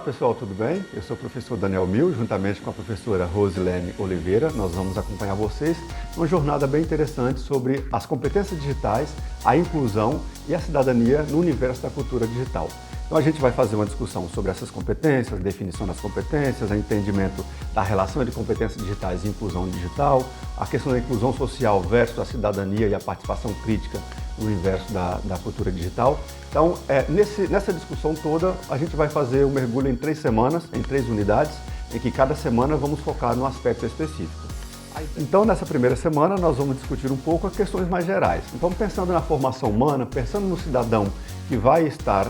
pessoal, tudo bem? Eu sou o professor Daniel Mil, juntamente com a professora Rosilene Oliveira. Nós vamos acompanhar vocês numa jornada bem interessante sobre as competências digitais, a inclusão e a cidadania no universo da cultura digital. Então a gente vai fazer uma discussão sobre essas competências, definição das competências, entendimento da relação entre competências digitais e inclusão digital, a questão da inclusão social versus a cidadania e a participação crítica no universo da cultura digital. Então, nessa discussão toda, a gente vai fazer um mergulho em 3 semanas, em 3 unidades, em que cada semana vamos focar num aspecto específico. Então, nessa primeira semana, nós vamos discutir um pouco as questões mais gerais. Então, pensando na formação humana, pensando no cidadão que vai estar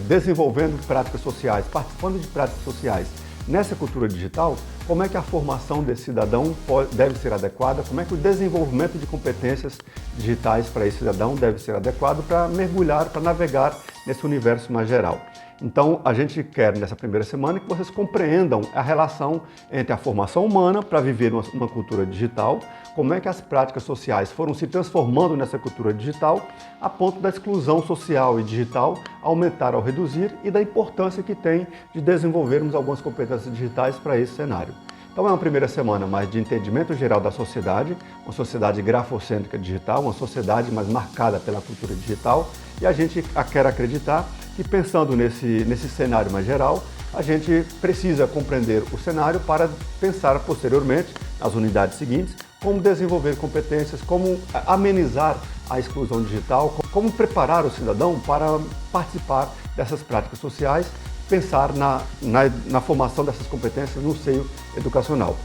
desenvolvendo práticas sociais, participando de práticas sociais nessa cultura digital, como é que a formação desse cidadão deve ser adequada, como é que o desenvolvimento de competências digitais para esse cidadão deve ser adequado para mergulhar, para navegar nesse universo mais geral. Então, a gente quer, nessa primeira semana, que vocês compreendam a relação entre a formação humana para viver uma cultura digital, como é que as práticas sociais foram se transformando nessa cultura digital, a ponto da exclusão social e digital aumentar ou reduzir e da importância que tem de desenvolvermos algumas competências digitais para esse cenário. Então é uma primeira semana mais de entendimento geral da sociedade, uma sociedade grafocêntrica digital, uma sociedade mais marcada pela cultura digital, e a gente quer acreditar que, pensando nesse cenário mais geral, a gente precisa compreender o cenário para pensar posteriormente, nas unidades seguintes, como desenvolver competências, como amenizar a exclusão digital, como preparar o cidadão para participar dessas práticas sociais, pensar na formação dessas competências no seio educacional.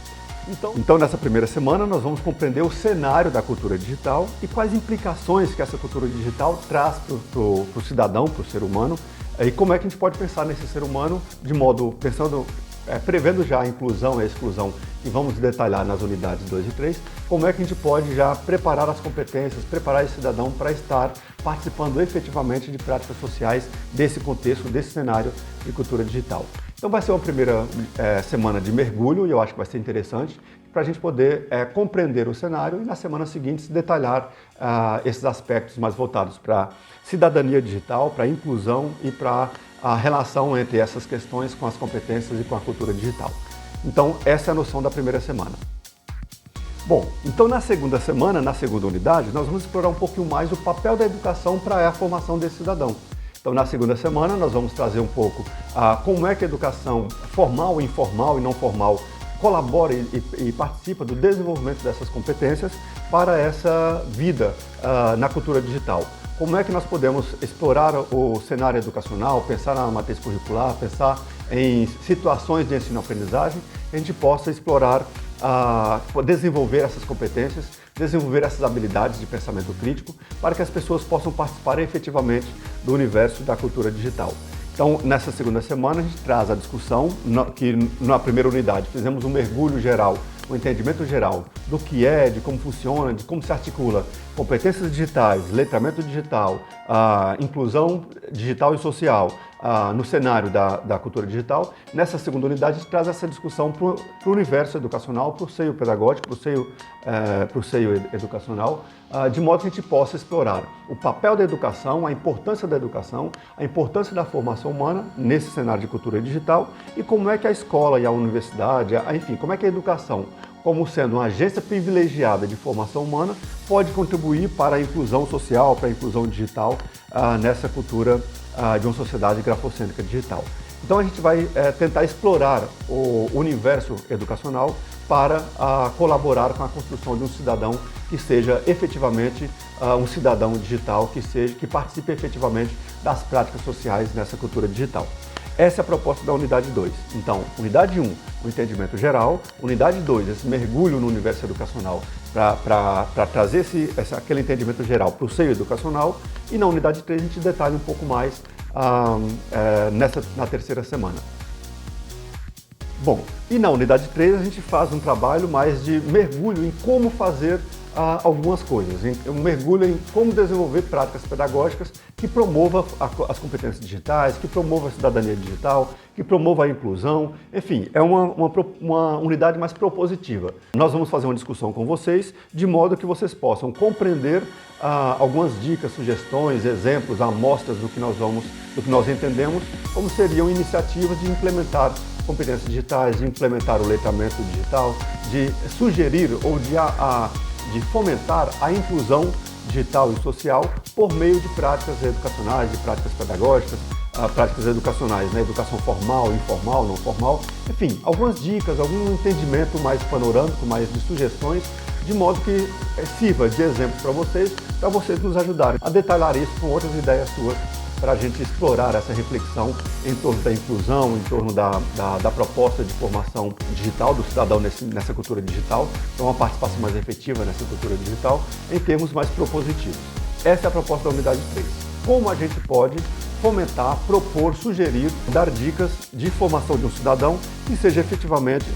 Então, nessa primeira semana, nós vamos compreender o cenário da cultura digital e quais implicações que essa cultura digital traz para o cidadão, para o ser humano, e como é que a gente pode pensar nesse ser humano de modo, prevendo já a inclusão e a exclusão, e vamos detalhar nas unidades 2 e 3, como é que a gente pode já preparar as competências, preparar esse cidadão para estar participando efetivamente de práticas sociais desse contexto, desse cenário de cultura digital. Então vai ser uma primeira semana de mergulho, e eu acho que vai ser interessante, para a gente poder compreender o cenário e, nas semanas seguintes, detalhar esses aspectos mais voltados para cidadania digital, para inclusão e para a relação entre essas questões com as competências e com a cultura digital. Então, essa é a noção da primeira semana. Bom, então na segunda semana, na segunda unidade, nós vamos explorar um pouquinho mais o papel da educação para a formação desse cidadão. Então, na segunda semana, nós vamos trazer um pouco como é que a educação formal, informal e não formal colabora e participa do desenvolvimento dessas competências para essa vida na cultura digital. Como é que nós podemos explorar o cenário educacional, pensar na matriz curricular, pensar em situações de ensino-aprendizagem, que a gente possa explorar, desenvolver essas competências, desenvolver essas habilidades de pensamento crítico, para que as pessoas possam participar efetivamente do universo da cultura digital. Então, nessa segunda semana, a gente traz a discussão, que na primeira unidade fizemos um mergulho geral, um entendimento geral do que é, de como funciona, de como se articula competências digitais, letramento digital, inclusão digital e social no cenário da cultura digital. Nessa segunda unidade, a gente traz essa discussão para o universo educacional, para o seio pedagógico, para o seio educacional, de modo que a gente possa explorar o papel da educação, a importância da formação humana nesse cenário de cultura digital e como é que a escola e a universidade, enfim, como é que a educação, como sendo uma agência privilegiada de formação humana, pode contribuir para a inclusão social, para a inclusão digital nessa cultura de uma sociedade grafocêntrica digital. Então a gente vai tentar explorar o universo educacional para colaborar com a construção de um cidadão que seja efetivamente um cidadão digital, que participe efetivamente das práticas sociais nessa cultura digital. Essa é a proposta da unidade 2. Então, unidade 1, o entendimento geral. Unidade 2, esse mergulho no universo educacional para trazer aquele entendimento geral para o seio educacional. E na unidade 3 a gente detalha um pouco mais na terceira semana. Bom, e na unidade 3 a gente faz um trabalho mais de mergulho em como fazer algumas coisas, um mergulho em como desenvolver práticas pedagógicas que promova as competências digitais, que promova a cidadania digital, que promova a inclusão, enfim, é uma unidade mais propositiva. Nós vamos fazer uma discussão com vocês, de modo que vocês possam compreender algumas dicas, sugestões, exemplos, amostras do que nós entendemos, como seriam iniciativas de implementar competências digitais, de implementar o letramento digital, de sugerir ou de fomentar a inclusão digital e social por meio de práticas educacionais, de práticas pedagógicas, práticas educacionais, né? Educação formal, informal, não formal, enfim, algumas dicas, algum entendimento mais panorâmico, mais de sugestões, de modo que sirva de exemplo para vocês nos ajudarem a detalhar isso com outras ideias suas, para a gente explorar essa reflexão em torno da inclusão, em torno da proposta de formação digital do cidadão nessa cultura digital, então uma participação mais efetiva nessa cultura digital, em termos mais propositivos. Essa é a proposta da unidade 3. Como a gente pode fomentar, propor, sugerir, dar dicas de formação de um cidadão que seja efetivamente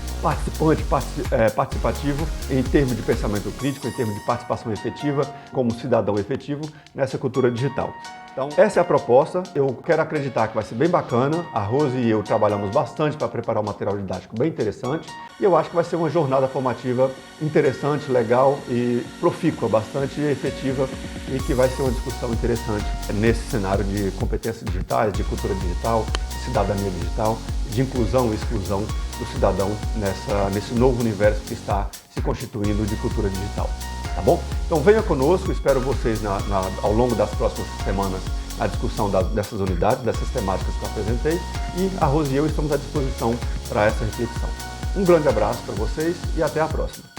participativo em termos de pensamento crítico, em termos de participação efetiva, como cidadão efetivo nessa cultura digital. Então, essa é a proposta. Eu quero acreditar que vai ser bem bacana. A Rose e eu trabalhamos bastante para preparar um material didático bem interessante e eu acho que vai ser uma jornada formativa interessante, legal e profícua, bastante efetiva e que vai ser uma discussão interessante nesse cenário de competências digitais, de cultura digital, de cidadania digital, de inclusão e exclusão do cidadão nesse novo universo que está se constituindo de cultura digital. Tá bom? Então venha conosco, espero vocês ao longo das próximas semanas na discussão dessas unidades, dessas temáticas que eu apresentei e a Rose e eu estamos à disposição para essa reflexão. Um grande abraço para vocês e até a próxima.